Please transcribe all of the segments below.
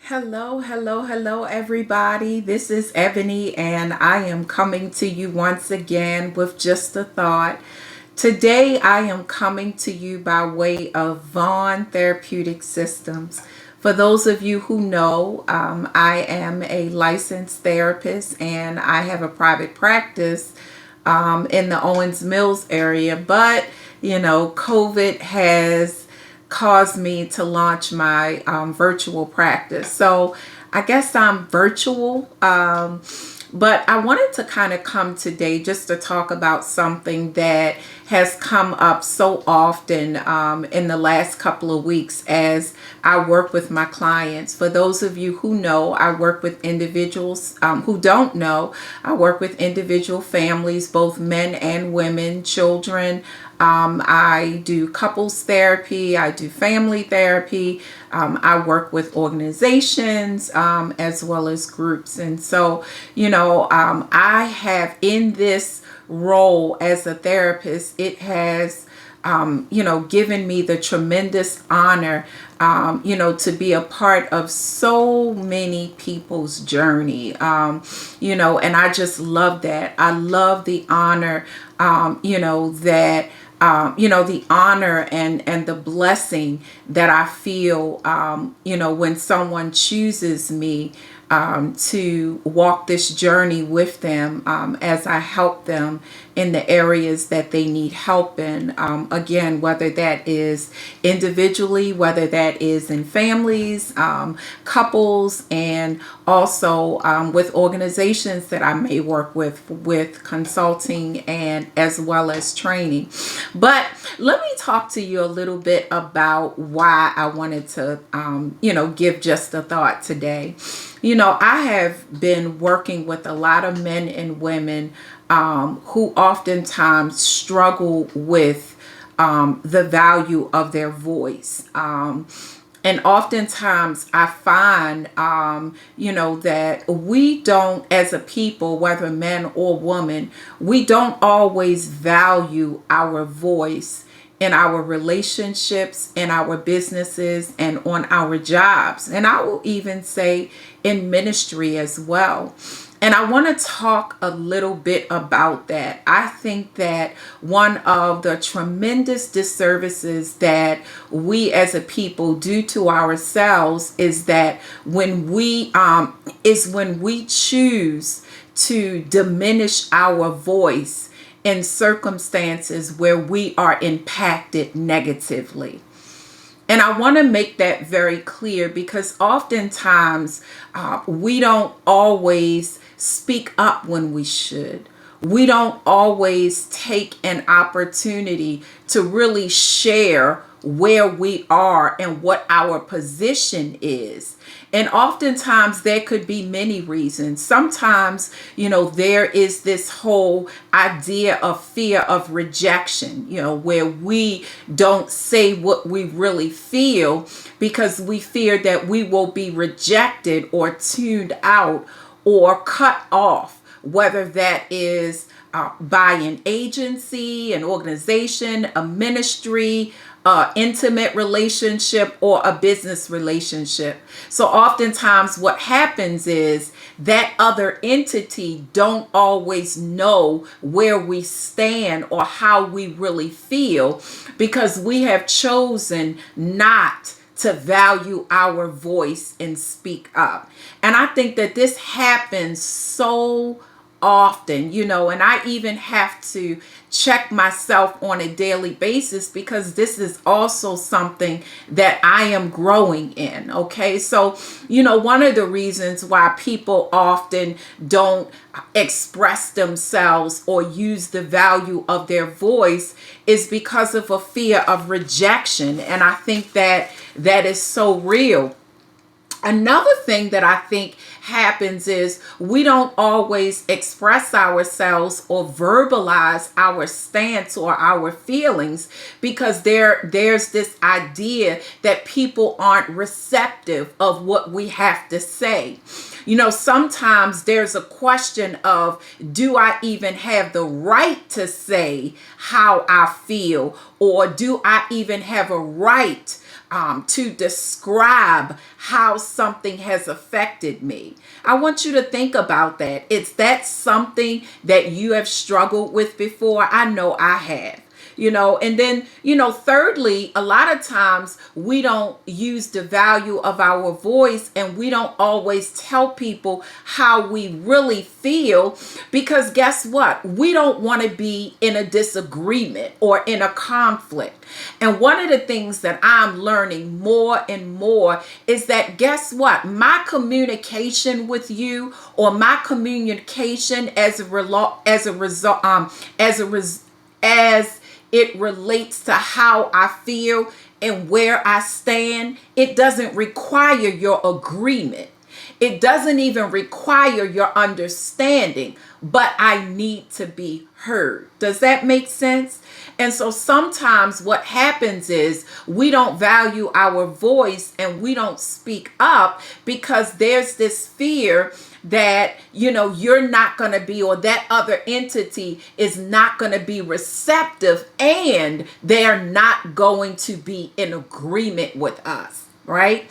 Hello, everybody. This is Ebony, and I am coming to you once again with just a thought. Today, I am coming to you by way of Vaughan Therapeutic Systems. For those of you who know, I am a licensed therapist and I have a private practice in the Owens Mills area, but COVID has caused me to launch my virtual practice. So I guess I'm virtual, but I wanted to kind of come today just to talk about something that has come up so often in the last couple of weeks as I work with my clients. For those of you who know, I work with individuals. Who don't know, I work with individual families, both men and women, children. I do couples therapy, I do family therapy, I work with organizations as well as groups. And so, I have in this role as a therapist, it has given me the tremendous honor, to be a part of so many people's journey, and I just love that. I love the honor, the honor and the blessing that I feel, when someone chooses me to walk this journey with them as I help them in the areas that they need help in. Again, whether that is individually, whether that is in families, couples, and also with organizations that I may work with consulting and as well as training. But let me talk to you a little bit about why I wanted to, give just a thought today. I have been working with a lot of men and women who oftentimes struggle with the value of their voice. And oftentimes I find, that we don't, as a people, whether men or women, we don't always value our voice in our relationships, in our businesses, and on our jobs. And I will even say in ministry as well. And I want to talk a little bit about that. I think that one of the tremendous disservices that we as a people do to ourselves is that when we choose to diminish our voice in circumstances where we are impacted negatively. And I want to make that very clear because oftentimes we don't always speak up when we should. We don't always take an opportunity to really share where we are and what our position is. And oftentimes there could be many reasons. Sometimes, there is this whole idea of fear of rejection, where we don't say what we really feel because we fear that we will be rejected or tuned out or cut off, whether that is by an agency, an organization, a ministry, intimate relationship, or a business relationship. So oftentimes what happens is that other entity don't always know where we stand or how we really feel because we have chosen not to value our voice and speak up. And I think that this happens so often, and I even have to check myself on a daily basis because this is also something that I am growing in. Okay. So, one of the reasons why people often don't express themselves or use the value of their voice is because of a fear of rejection. And I think that is so real. Another thing that I think happens is we don't always express ourselves or verbalize our stance or our feelings because there's this idea that people aren't receptive of what we have to say. Sometimes there's a question of, do I even have the right to say how I feel? Or do I even have a right to describe how something has affected me? I want you to think about that. Is that something that you have struggled with before? I know I have. And then, thirdly, a lot of times we don't use the value of our voice and we don't always tell people how we really feel because guess what? We don't want to be in a disagreement or in a conflict. And one of the things that I'm learning more and more is that guess what? My communication with you or my communication as it relates to how I feel and where I stand, it doesn't require your agreement. It doesn't even require your understanding, but I need to be heard. Does that make sense? And so sometimes what happens is we don't value our voice and we don't speak up because there's this fear that you're not going to be, or that other entity is not going to be receptive and they're not going to be in agreement with us, right?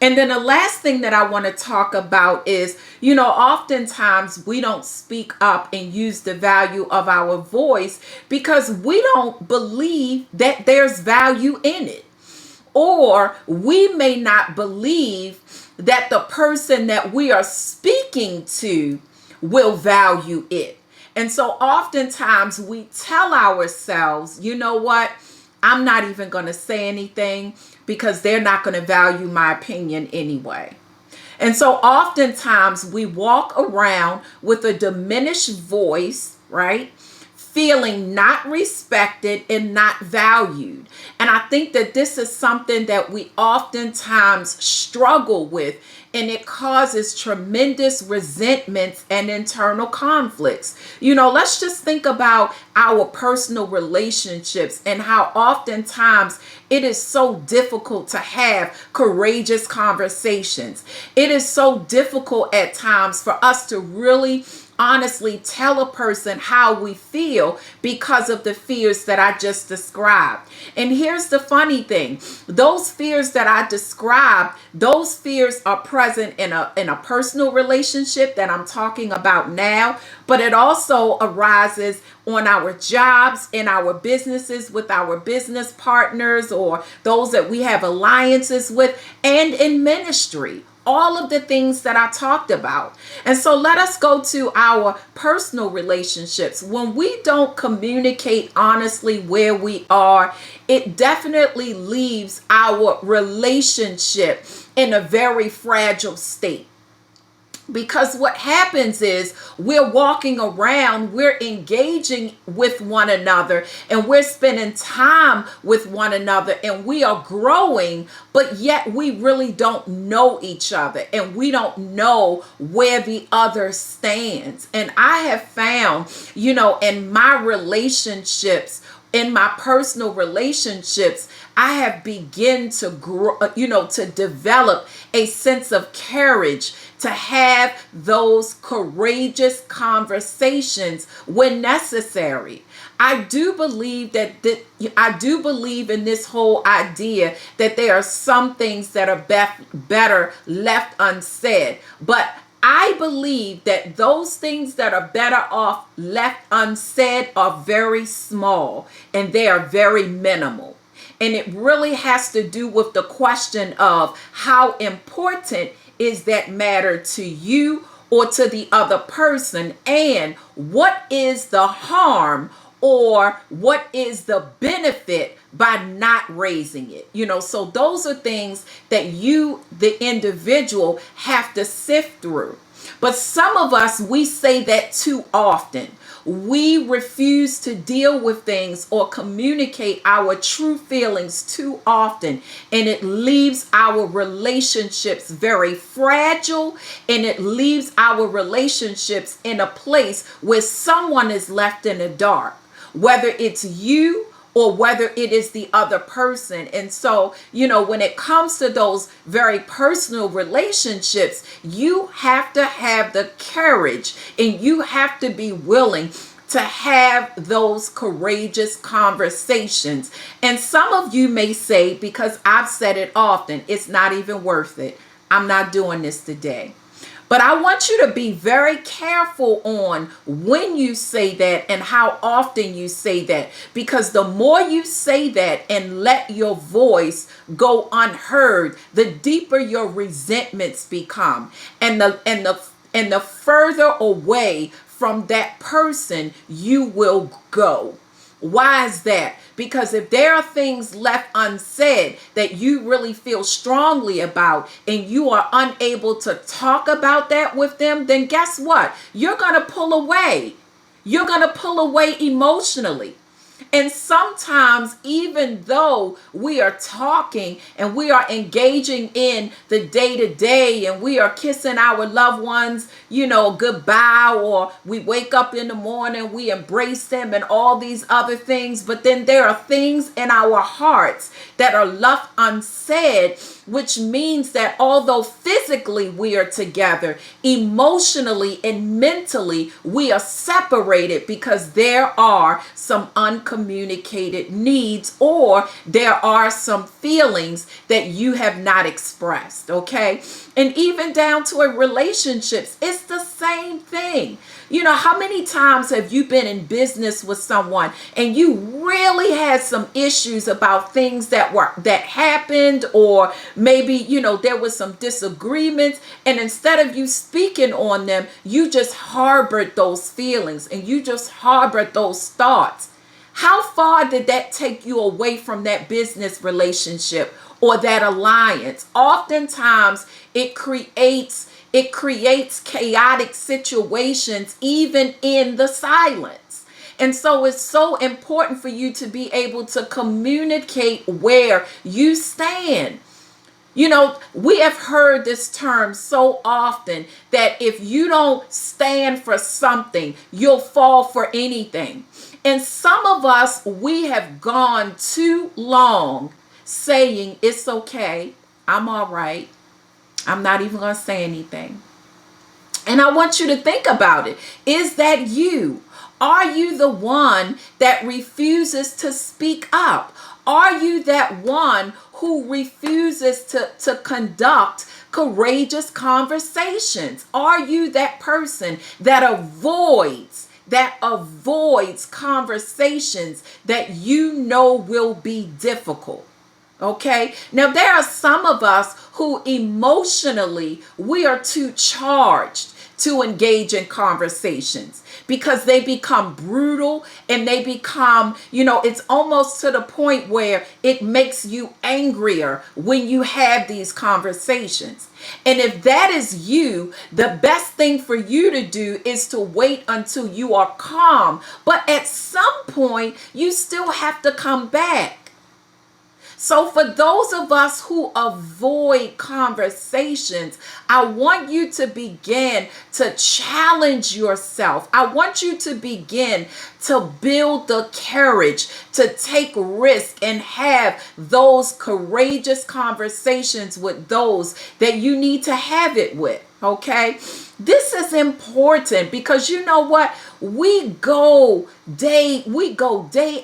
And then the last thing that I want to talk about is, oftentimes we don't speak up and use the value of our voice because we don't believe that there's value in it. Or we may not believe that the person that we are speaking to will value it. And so oftentimes we tell ourselves, you know what? I'm not even going to say anything because they're not going to value my opinion anyway. And so oftentimes we walk around with a diminished voice, right? Feeling not respected and not valued. And I think that this is something that we oftentimes struggle with, and it causes tremendous resentments and internal conflicts. Let's just think about our personal relationships and how oftentimes it is so difficult to have courageous conversations. It is so difficult at times for us to really honestly tell a person how we feel because of the fears that I just described. And here's the funny thing. Those fears that I described, those fears are present in a personal relationship that I'm talking about now, but it also arises on our jobs, in our businesses, with our business partners or those that we have alliances with, and in ministry. All of the things that I talked about. And so let us go to our personal relationships. When we don't communicate honestly where we are, it definitely leaves our relationship in a very fragile state. Because what happens is we're walking around, we're engaging with one another, and we're spending time with one another, and we are growing, but yet we really don't know each other, and we don't know where the other stands. And I have found, in my relationships, in my personal relationships, I have begun to grow, to develop a sense of courage to have those courageous conversations when necessary. I do believe I do believe in this whole idea that there are some things that are better left unsaid, but I believe that those things that are better off left unsaid are very small and they are very minimal. And it really has to do with the question of how important is that matter to you or to the other person, and what is the harm or what is the benefit by not raising it. So those are things that you, the individual, have to sift through. But some of us, we say that too often. We refuse to deal with things or communicate our true feelings too often, and it leaves our relationships very fragile, and it leaves our relationships in a place where someone is left in the dark, whether it's you or whether it is the other person. And so, when it comes to those very personal relationships, you have to have the courage and you have to be willing to have those courageous conversations. And some of you may say, because I've said it often, it's not even worth it. I'm not doing this today. But I want you to be very careful on when you say that and how often you say that, because the more you say that and let your voice go unheard, the deeper your resentments become, and the further away from that person you will go. Why is that? Because if there are things left unsaid that you really feel strongly about and you are unable to talk about that with them, then guess what? You're going to pull away. You're going to pull away emotionally. And sometimes, even though we are talking and we are engaging in the day to day and we are kissing our loved ones, goodbye, or we wake up in the morning, we embrace them and all these other things. But then there are things in our hearts that are left unsaid, which means that although physically we are together, emotionally and mentally we are separated because there are some uncommunicated needs, or there are some feelings that you have not expressed, okay? And even down to relationships, it's the same thing. How many times have you been in business with someone and you really had some issues about things that happened, or maybe, there was some disagreements, and instead of you speaking on them, you just harbored those feelings and you just harbored those thoughts. How far did that take you away from that business relationship or that alliance? Oftentimes it creates chaotic situations even in the silence. And so it's so important for you to be able to communicate where you stand. We have heard this term so often that if you don't stand for something, you'll fall for anything. And some of us, we have gone too long saying, it's okay, I'm all right, I'm not even going to say anything. And I want you to think about it. Is that you? Are you the one that refuses to speak up? Are you that one who refuses to conduct courageous conversations? Are you that person that avoids conversations that will be difficult? Okay. Now there are some of us who emotionally we are too charged to engage in conversations because they become brutal and they become, it's almost to the point where it makes you angrier when you have these conversations. And if that is you, the best thing for you to do is to wait until you are calm. But at some point, you still have to come back. So for those of us who avoid conversations, I want you to begin to challenge yourself. I want you to begin to build the courage to take risk and have those courageous conversations with those that you need to have it with. Okay, this is important because you know what? We go day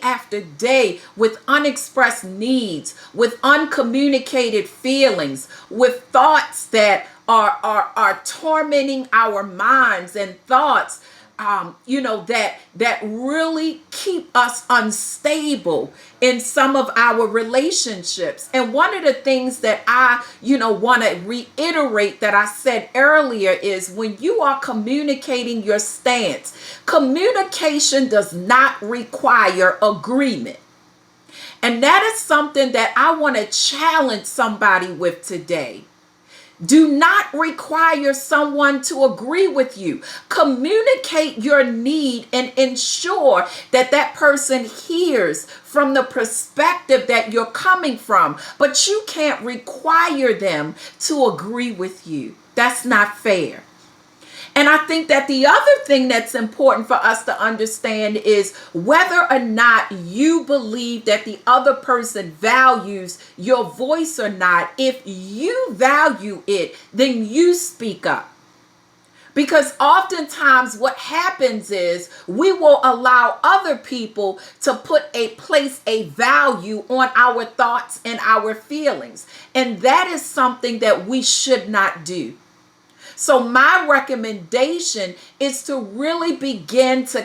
after day with unexpressed needs, with uncommunicated feelings, with thoughts that are tormenting our minds, and thoughts that really keep us unstable in some of our relationships. And one of the things that I want to reiterate that I said earlier is when you are communicating your stance, communication does not require agreement. And that is something that I want to challenge somebody with today. Do not require someone to agree with you. Communicate your need and ensure that that person hears from the perspective that you're coming from. But you can't require them to agree with you. That's not fair. And I think that the other thing that's important for us to understand is whether or not you believe that the other person values your voice or not. If you value it, then you speak up. Because oftentimes what happens is we will allow other people to place a value on our thoughts and our feelings. And that is something that we should not do. So my recommendation is to really begin to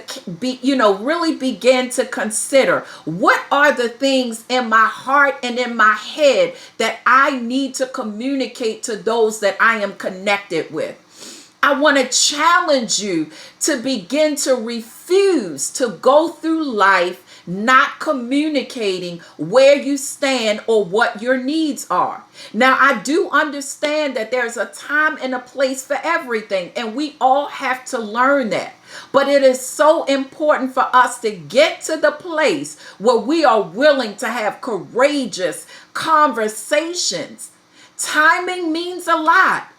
consider, what are the things in my heart and in my head that I need to communicate to those that I am connected with. I want to challenge you to begin to refuse to go through life not communicating where you stand or what your needs are. Now, I do understand that there's a time and a place for everything, and we all have to learn that. But it is so important for us to get to the place where we are willing to have courageous conversations. Timing means a lot.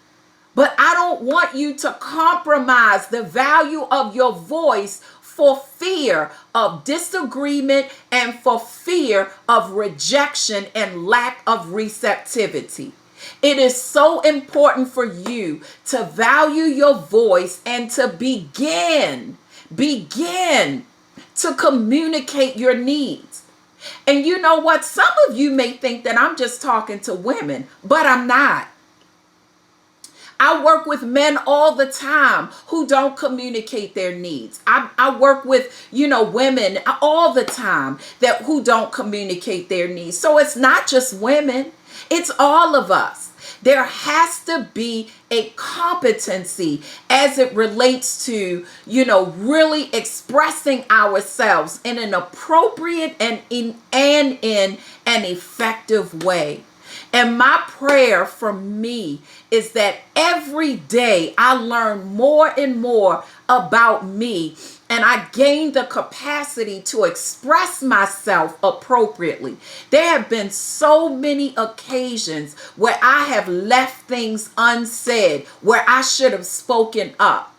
But I don't want you to compromise the value of your voice for fear of disagreement and for fear of rejection and lack of receptivity. It is so important for you to value your voice and to begin to communicate your needs. And you know what? Some of you may think that I'm just talking to women, but I'm not. I work with men all the time who don't communicate their needs. I work with, women all the time who don't communicate their needs. So it's not just women, it's all of us. There has to be a competency as it relates to, really expressing ourselves in an appropriate and in an effective way. And my prayer for me is that every day I learn more and more about me, and I gain the capacity to express myself appropriately. There have been so many occasions where I have left things unsaid, where I should have spoken up.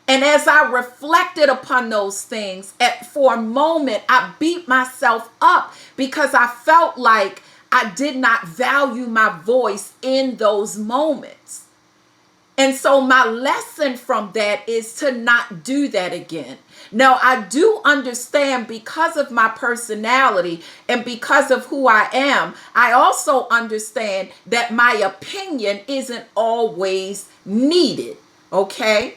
And as I reflected upon those things, for a moment, I beat myself up because I felt like I did not value my voice in those moments. And so my lesson from that is to not do that again. Now, I do understand, because of my personality and because of who I am, I also understand that my opinion isn't always needed, okay?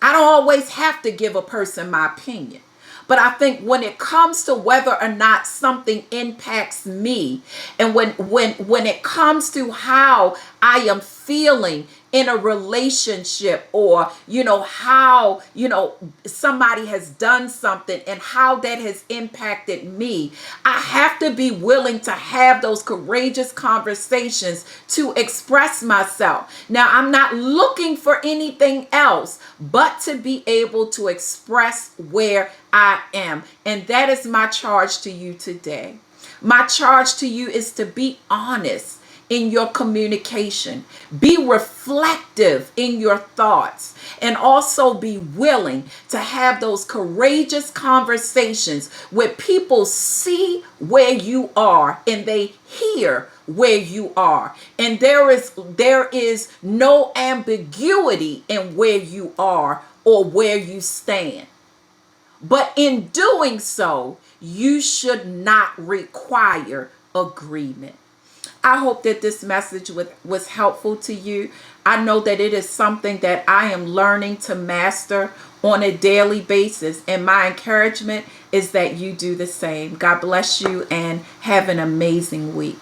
I don't always have to give a person my opinion. But I think when it comes to whether or not something impacts me, and when it comes to how I am feeling in a relationship, or how somebody has done something and how that has impacted me, I have to be willing to have those courageous conversations to express myself. Now, I'm not looking for anything else but to be able to express where I am. And that is my charge to you today. My charge to you is to be honest in your communication. Be reflective in your thoughts, and also be willing to have those courageous conversations where people see where you are and they hear where you are. And there is no ambiguity in where you are or where you stand. But in doing so, you should not require agreement. I hope that this message was helpful to you. I know that it is something that I am learning to master on a daily basis. And my encouragement is that you do the same. God bless you and have an amazing week.